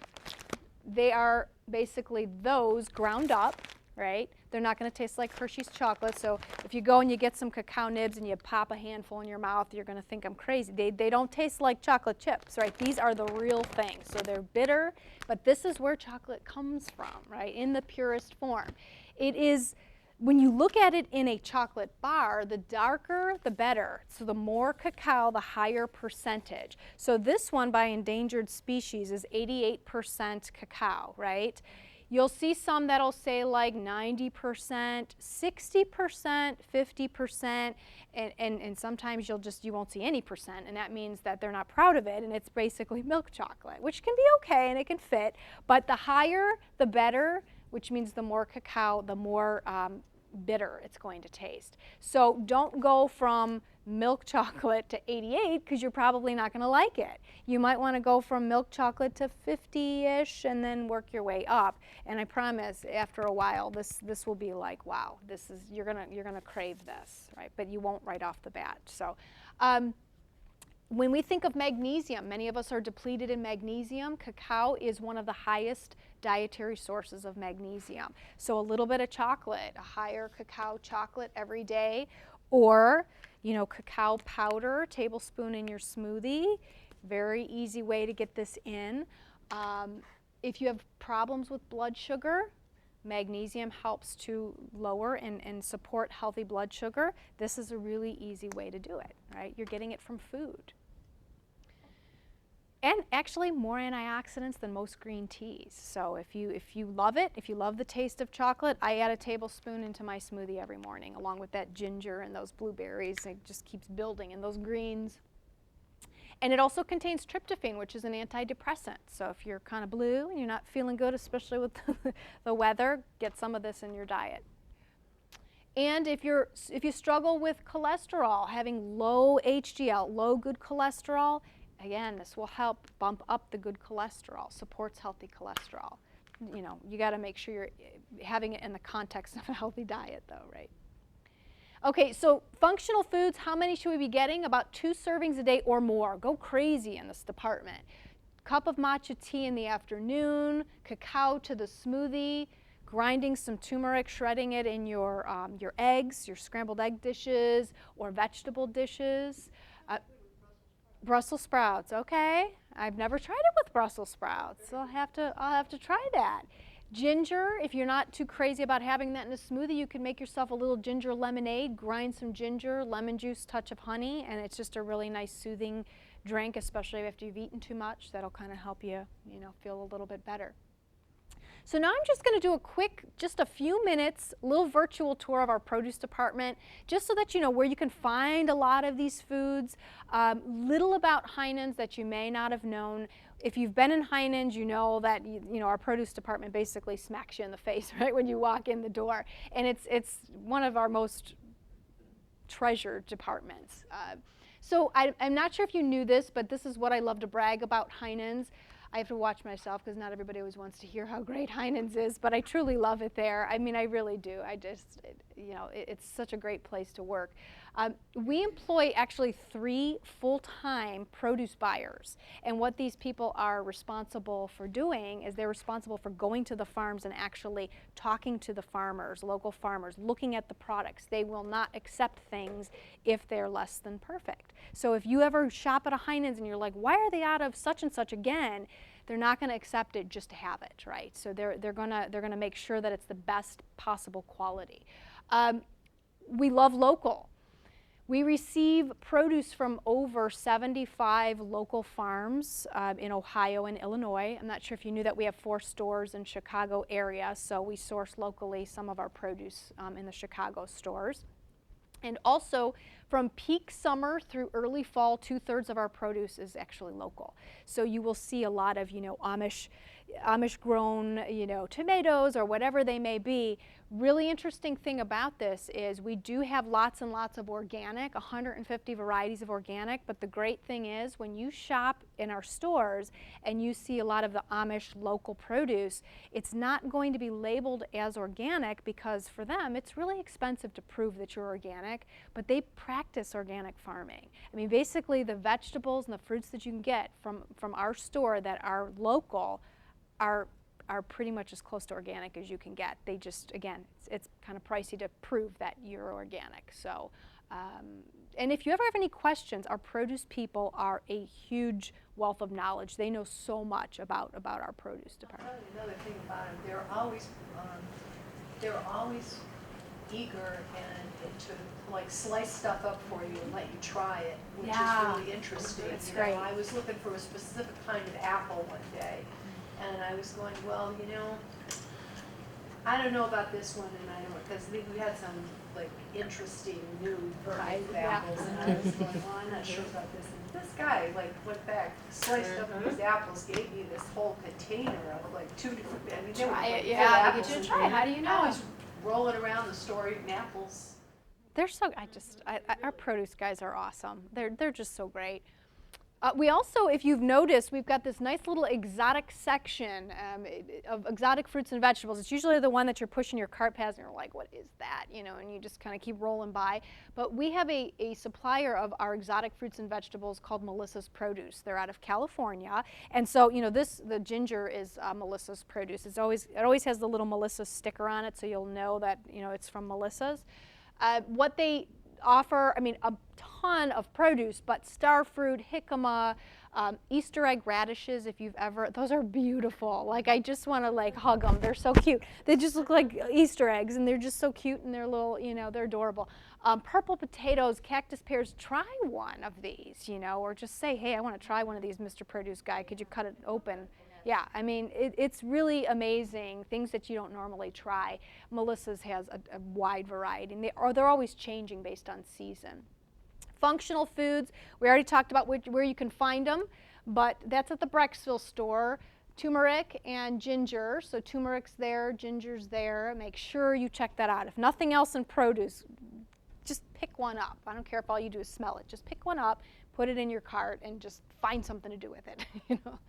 They are basically those ground up, right? They're not going to taste like Hershey's chocolate. So if you go and you get some cacao nibs and you pop a handful in your mouth, you're going to think I'm crazy. They don't taste like chocolate chips, right? These are the real thing. So they're bitter, but this is where chocolate comes from, right? In the purest form. It is, when you look at it in a chocolate bar, the darker, the better. So the more cacao, the higher percentage. So this one by endangered species is 88% cacao, right? You'll see some that'll say like 90%, 60%, 50%, and sometimes you won't see any percent, and that means that they're not proud of it, and it's basically milk chocolate, which can be okay and it can fit, but the higher, the better, which means the more cacao, the more bitter it's going to taste. So don't go from milk chocolate to 88 because you're probably not going to like it. You might want to go from milk chocolate to 50-ish and then work your way up. And I promise, after a while, this will be like, wow, you're gonna crave this, right? But you won't right off the bat. So, When we think of magnesium, many of us are depleted in magnesium. Cacao is one of the highest dietary sources of magnesium. So a little bit of chocolate, a higher cacao chocolate every day, or cacao powder, tablespoon in your smoothie. Very easy way to get this in. If you have problems with blood sugar, magnesium helps to lower and support healthy blood sugar. This is a really easy way to do it, right? You're getting it from food. And actually more antioxidants than most green teas. So if you love it, if you love the taste of chocolate, I add a tablespoon into my smoothie every morning, along with that ginger and those blueberries. It just keeps building, and those greens. And it also contains tryptophan, which is an antidepressant. So if you're kind of blue and you're not feeling good, especially with the weather, get some of this in your diet. And if you struggle with cholesterol, having low HDL, low good cholesterol, again, this will help bump up the good cholesterol, supports healthy cholesterol. You got to make sure you're having it in the context of a healthy diet, though, right? Okay, so functional foods, how many should we be getting? About 2 servings a day or more. Go crazy in this department. Cup of matcha tea in the afternoon, cacao to the smoothie, grinding some turmeric, shredding it in your eggs, your scrambled egg dishes or vegetable dishes. Brussels sprouts, okay. I've never tried it with Brussels sprouts, so I'll have to try that. Ginger, if you're not too crazy about having that in a smoothie, you can make yourself a little ginger lemonade, grind some ginger, lemon juice, touch of honey, and it's just a really nice soothing drink, especially after you've eaten too much. That'll kind of help you, feel a little bit better. So now I'm just going to do a quick, just a few minutes, little virtual tour of our produce department, just so that you know where you can find a lot of these foods. Little about Heinen's that you may not have known. If you've been in Heinen's, you know that our produce department basically smacks you in the face right when you walk in the door, and it's one of our most treasured departments. So I'm not sure if you knew this, but this is what I love to brag about Heinen's. I have to watch myself because not everybody always wants to hear how great Heinen's is, but I truly love it there. I mean, I really do. It's such a great place to work. We employ actually 3 full-time produce buyers, and what these people are responsible for doing is they're responsible for going to the farms and actually talking to the farmers, local farmers, looking at the products. They will not accept things if they're less than perfect. So if you ever shop at a Heinen's and you're like, why are they out of such and such again? They're not going to accept it just to have it, right? So they're gonna make sure that it's the best possible quality. We love local. We receive produce from over 75 local farms in Ohio and Illinois. I'm not sure if you knew that we have 4 stores in Chicago area, so we source locally some of our produce in the Chicago stores. And also, from peak summer through early fall, 2/3 of our produce is actually local. So you will see a lot of, Amish grown, tomatoes or whatever they may be. Really interesting thing about this is we do have lots and lots of organic, 150 varieties of organic, but the great thing is when you shop in our stores and you see a lot of the Amish local produce, it's not going to be labeled as organic because for them it's really expensive to prove that you're organic, but they practice organic farming. I mean, basically the vegetables and the fruits that you can get from our store that are local are pretty much as close to organic as you can get. They just, again, it's kind of pricey to prove that you're organic. So, and if you ever have any questions, our produce people are a huge wealth of knowledge. They know so much about our produce department. Another thing about them, they're always eager and to like slice stuff up for you and let you try it, which is really interesting. It's great. I was looking for a specific kind of apple one day, and I was going, well, I don't know about this one, and I don't, because we had some like interesting new varieties of apples, and I was going, well, I'm not sure about this. And this guy like went back, sliced up these apples, gave me this whole container of like 2 different. I mean, they were Try like it, full apples. you try it. How do you know? I was rolling around the store eating apples. They're so, our produce guys are awesome. They're just so great. We also, if you've noticed, we've got this nice little exotic section of exotic fruits and vegetables. It's usually the one that you're pushing your cart past and you're like, what is that? You know, and you just kind of keep rolling by. But we have a supplier of our exotic fruits and vegetables called Melissa's Produce. They're out of California. And so, you know, the ginger is Melissa's Produce. It always has the little Melissa sticker on it, so you'll know that, you know, it's from Melissa's. What they offer, I mean, a ton of produce, but star fruit, jicama, Easter egg radishes, if you've ever, those are beautiful. Like, I just want to like hug them. They're so cute. They just look like Easter eggs, and they're just so cute, and they're little, you know, they're adorable. Purple potatoes, cactus pears, try one of these, you know, or just say, hey, I want to try one of these, Mr. Produce guy. Could you cut it open? Yeah, I mean, it's really amazing, things that you don't normally try. Melissa's has a wide variety, and they're always changing based on season. Functional foods, we already talked about where you can find them, but that's at the Brecksville store. Turmeric and ginger, so turmeric's there, ginger's there. Make sure you check that out. If nothing else in produce, just pick one up. I don't care if all you do is smell it. Just pick one up, put it in your cart, and just find something to do with it. You know.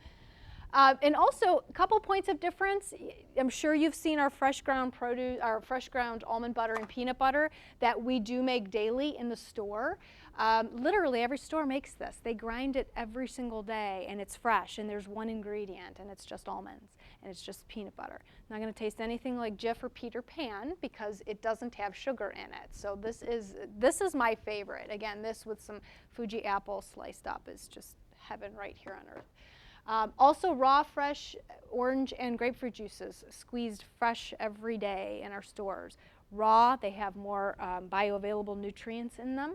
And also, a couple points of difference. I'm sure you've seen our fresh ground produce, our fresh ground almond butter and peanut butter that we do make daily in the store. Literally, every store makes this. They grind it every single day, and it's fresh, and there's one ingredient, and it's just almonds, and it's just peanut butter. Not going to taste anything like Jif or Peter Pan because it doesn't have sugar in it. So this is my favorite. Again, this with some Fuji apple sliced up is just heaven right here on earth. Also, raw, fresh orange and grapefruit juices, squeezed fresh every day in our stores. Raw, they have more bioavailable nutrients in them.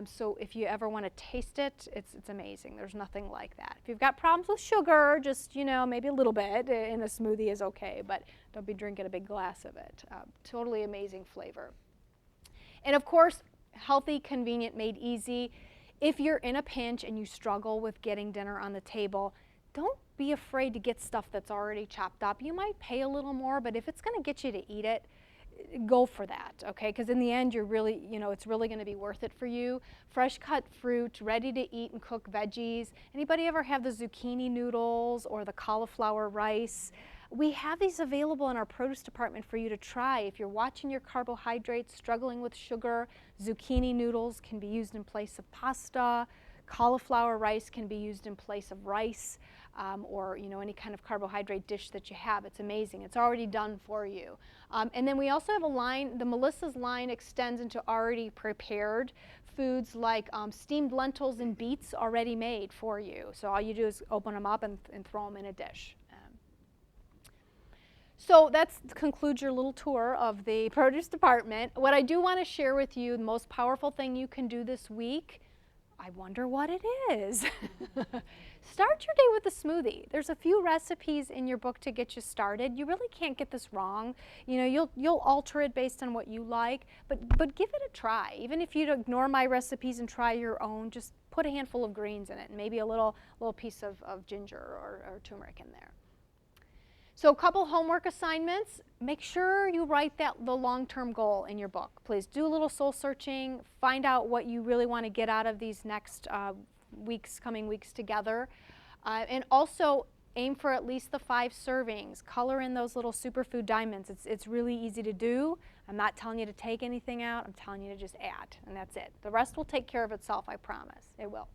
So if you ever want to taste it, it's amazing. There's nothing like that. If you've got problems with sugar, just, you know, maybe a little bit in a smoothie is okay, but don't be drinking a big glass of it. Totally amazing flavor. And of course, healthy, convenient, made easy. If you're in a pinch and you struggle with getting dinner on the table, don't be afraid to get stuff that's already chopped up. You might pay a little more, but if it's going to get you to eat it, go for that, okay? Because in the end, you're really, you know, it's really going to be worth it for you. Fresh cut fruit, ready to eat and cook veggies. Anybody ever have the zucchini noodles or the cauliflower rice? We have these available in our produce department for you to try. If you're watching your carbohydrates, struggling with sugar, zucchini noodles can be used in place of pasta. Cauliflower rice can be used in place of rice, or, you know, any kind of carbohydrate dish that you have. It's amazing. It's already done for you. And then we also have a line, the Melissa's line extends into already prepared foods like steamed lentils and beets already made for you. So all you do is open them up and throw them in a dish. So that concludes your little tour of the produce department. What I do want to share with you, the most powerful thing you can do this week, I wonder what it is. Start your day with a smoothie. There's a few recipes in your book to get you started. You really can't get this wrong. You know, you'll alter it based on what you like, but give it a try. Even if you ignore my recipes and try your own, just put a handful of greens in it and maybe a little piece of ginger or turmeric in there. So a couple homework assignments. Make sure you write the long-term goal in your book. Please do a little soul searching. Find out what you really want to get out of these next coming weeks together. And also aim for at least the 5 servings. Color in those little superfood diamonds. It's really easy to do. I'm not telling you to take anything out. I'm telling you to just add, and that's it. The rest will take care of itself, I promise. It will.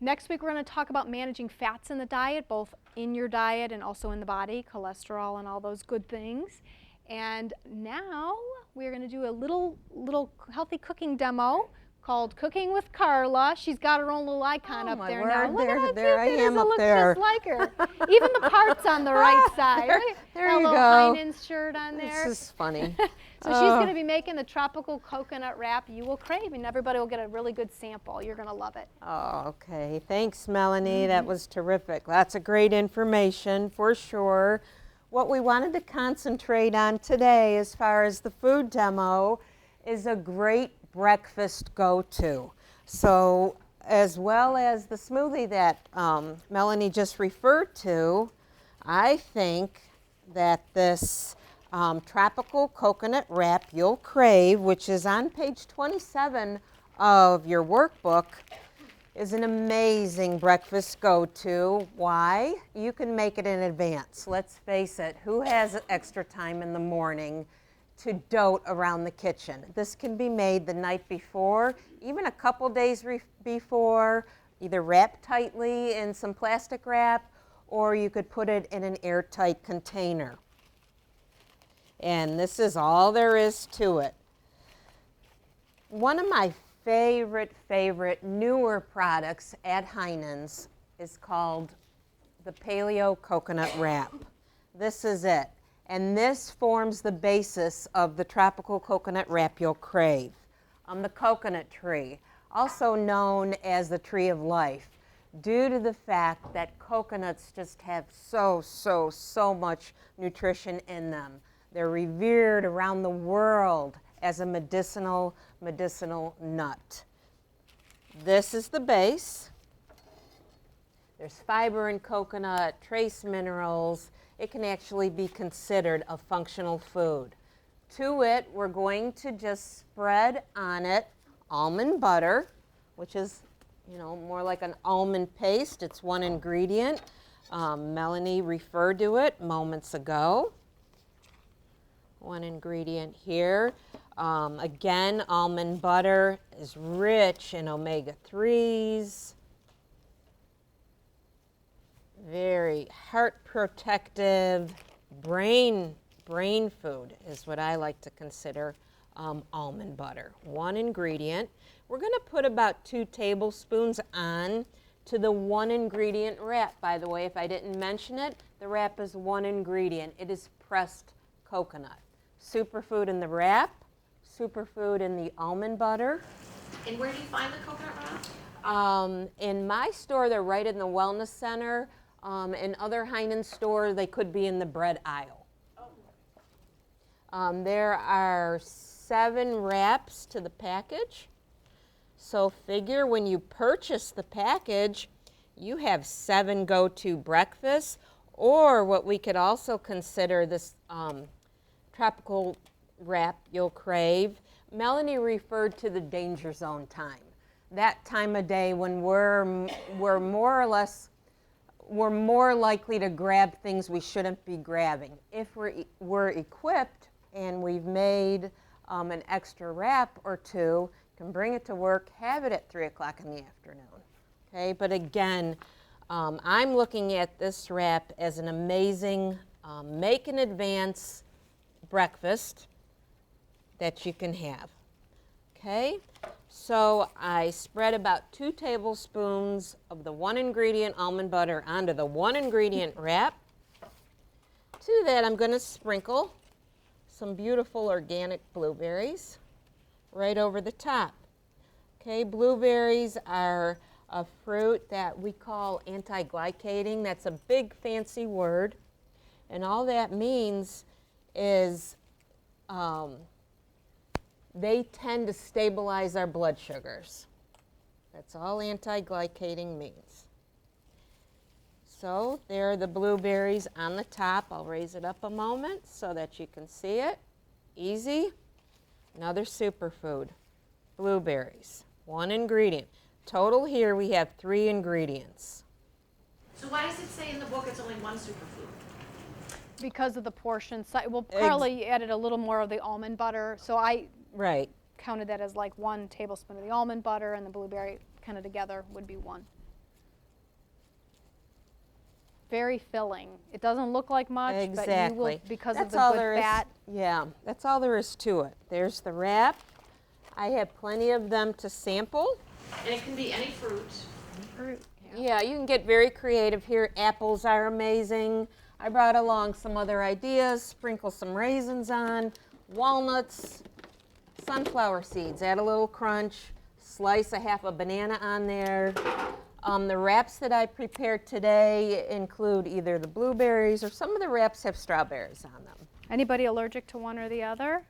Next week, we're going to talk about managing fats in the diet, both in your diet and also in the body, cholesterol and all those good things. And now we're going to do a little healthy cooking demo called Cooking with Carla. She's got her own little icon up there now. Look at how there I cute it is. am It up looks there. just like her. Even the parts on the right side. There that you little go. Heinen's shirt on there. This is funny. So she's going to be making the tropical coconut wrap you will crave, and everybody will get a really good sample. You're going to love it. Oh, okay. Thanks, Melanie. That was terrific. Lots of great information for sure. What we wanted to concentrate on today as far as the food demo is a great breakfast go-to. So as well as the smoothie that Melanie just referred to, I think that this tropical coconut wrap you'll crave, which is on page 27 of your workbook, is an amazing breakfast go-to. Why? You can make it in advance. Let's face it, who has extra time in the morning to dote around the kitchen? This can be made the night before, even a couple days before, either wrapped tightly in some plastic wrap, or you could put it in an airtight container. And this is all there is to it. One of my favorite newer products at Heinen's is called the Paleo Coconut Wrap. This is it. And this forms the basis of the tropical coconut wrap you'll crave. The coconut tree, also known as the tree of life, due to the fact that coconuts just have so much nutrition in them. They're revered around the world as a medicinal nut. This is the base. There's fiber in coconut, trace minerals. It can actually be considered a functional food. To it, we're going to just spread on it almond butter, which is, you know, more like an almond paste. It's one ingredient. Melanie referred to it moments ago. One ingredient here. Again, almond butter is rich in omega-3s. Very heart protective, brain food is what I like to consider almond butter. One ingredient. We're going to put about 2 tablespoons on to the one ingredient wrap. By the way, if I didn't mention it, the wrap is one ingredient. It is pressed coconut. Superfood in the wrap, superfood in the almond butter. And where do you find the coconut wrap? In my store, they're right in the Wellness Center. In other Heinen's stores, they could be in the bread aisle. There are 7 wraps to the package. So figure when you purchase the package, you have 7 go-to breakfasts, or what we could also consider this tropical wrap you'll crave. Melanie referred to the danger zone time. That time of day when we're more likely to grab things we shouldn't be grabbing. If we're equipped and we've made an extra wrap or 2, you can bring it to work, have it at 3 o'clock in the afternoon. Okay, but again, I'm looking at this wrap as an amazing make in advance breakfast that you can have. Okay, so I spread about 2 tablespoons of the one ingredient almond butter onto the one ingredient wrap. To that, I'm going to sprinkle some beautiful organic blueberries right over the top. Okay, blueberries are a fruit that we call anti-glycating. That's a big fancy word, and all that means is they tend to stabilize our blood sugars. That's all anti-glycating means. So there are the blueberries on the top. I'll raise it up a moment so that you can see it. Easy. Another superfood, blueberries. One ingredient. Total here we have 3 ingredients. So why does it say in the book it's only one superfood? Because of the portion size. Well, Carly added a little more of the almond butter, so I Right. counted that as like 1 tablespoon of the almond butter, and the blueberry kind of together would be 1. Very filling. It doesn't look like much, but you will, because of the good fat. Yeah, that's all there is to it. There's the wrap. I have plenty of them to sample. And it can be any fruit. Fruit. Yeah, you can get very creative here. Apples are amazing. I brought along some other ideas. Sprinkle some raisins on, walnuts, sunflower seeds. Add a little crunch. Slice a half a banana on there. The wraps that I prepared today include either the blueberries or some of the wraps have strawberries on them. Anybody allergic to one or the other?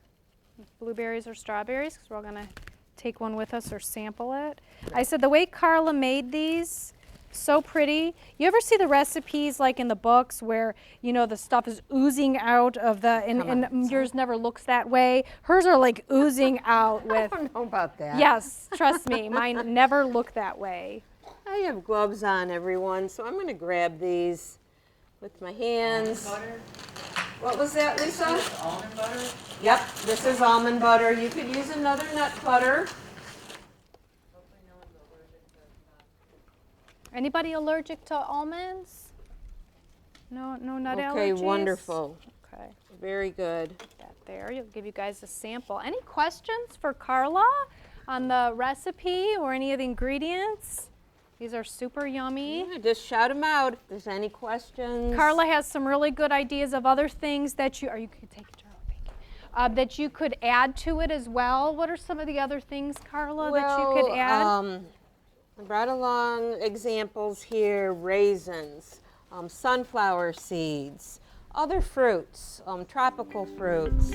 Blueberries or strawberries? Because we're all going to take one with us or sample it. I said the way Carla made these, so pretty. You ever see the recipes like in the books where, you know, the stuff is oozing out of the, and yours never looks that way. Hers are like oozing out with. I don't know about that. Yes, trust me, mine never look that way. I have gloves on, everyone, so I'm going to grab these with my hands. Butter, What was that, Lisa? almond butter? Yep, this is almond butter. You could use another nut butter. Anybody allergic to almonds? No, no nut allergies? Okay, wonderful. Okay, Very good. put that there. You'll give you guys a sample. Any questions for Carla on the recipe or any of the ingredients? These are super yummy. Yeah, just shout them out if there's any questions. Carla has some really good ideas of other things that you, or you could take it, Charlotte, thank you. That you could add to it as well. What are some of the other things, Carla, that you could add? I brought along examples here, raisins, sunflower seeds, other fruits, tropical fruits.